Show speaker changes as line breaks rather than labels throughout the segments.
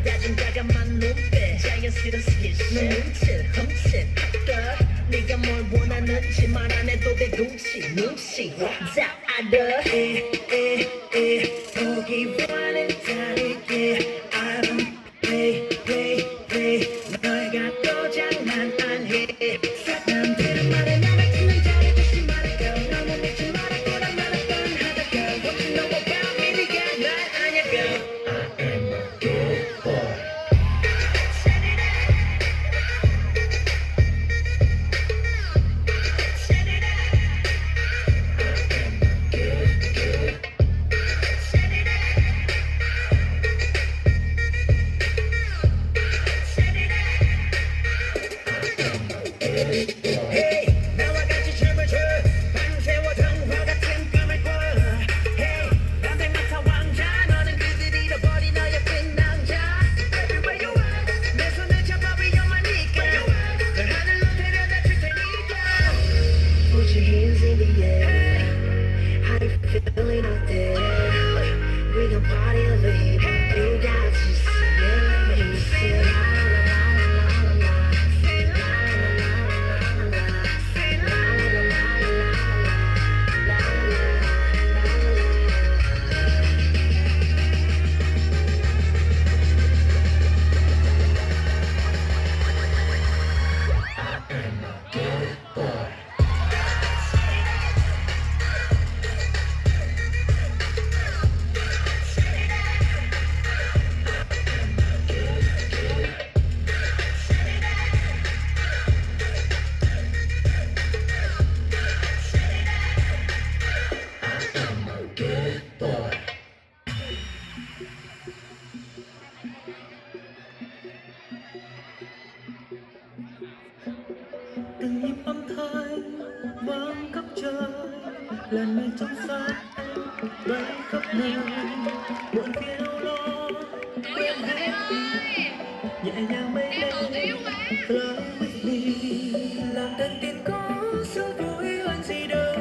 다정다감한 눈빛 자연스런 스킨십 넌 눈치 훔친 핫걸 네가 뭘 원하는지 말 안 해도 돼 눈치 다 알아 보기와는 다르게 알아 널 갖고 장난 안 해 사람들은 말해 나를 듣는 잘해주지 말아요 너무 믿지 말아요 난 말을 뻔하다가 What you know about me 네가 날 아냐고 I am a good boy feeling out there. We gon' party over here. You got to see it. You say la la la la la la. Say la la la la la la. Say la la la la la la I am a good boy.
Từng nhịp âm thanh vang khắp trời, làn mây trong xanh bay khắp nơi, buồn phiền âu lo quên hết đi, nhẹ nhàng bay lên fly with me. Làm thân tin có sướng vui hơn gì đâu,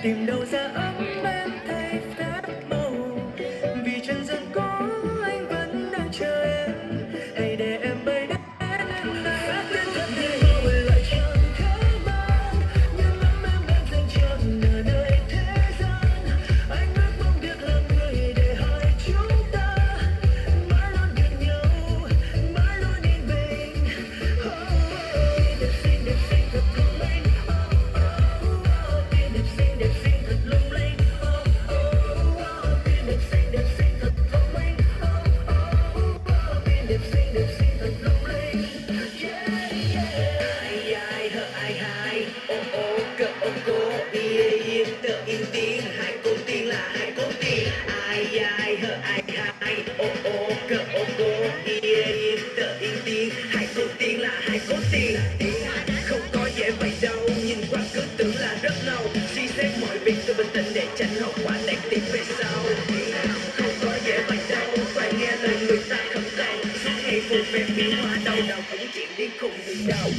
tìm đâu ra ấm em thay phép màu, vì chân dân có anh vẫn đang chờ em, hãy để em bay đến phát đến thật để hồi lại chẳng thể mang những ấm em dành cho nửa đời thế gian. Anh ước mong được là người để hai chúng ta mãi luôn gần nhau, mãi luôn yên bình. Đẹp xinh thật lung linh, tim đẹp xinh thật lung linh, tim đẹp xinh thật lung linh, tim đẹp xinh thật lung linh. Ai ô ô cơ ô cô yên tựa yên tiếng hai con tiên là hai con tiên. Ai ô ô cơ ô cô yên tựa yên tiếng hai con tiên là hai con tiên. Không có dễ vậy đâu, nhìn qua cứ tưởng là rất lâu, suy xét mọi việc tôi bình tĩnh để tránh hậu quả đáng tiếc về sau. Không có dễ vậy đâu, phải nghe lời người ta khẩn cầu, suốt ngày phụ về biến hóa đau đầu cũng chuyện đi cùng người đầu.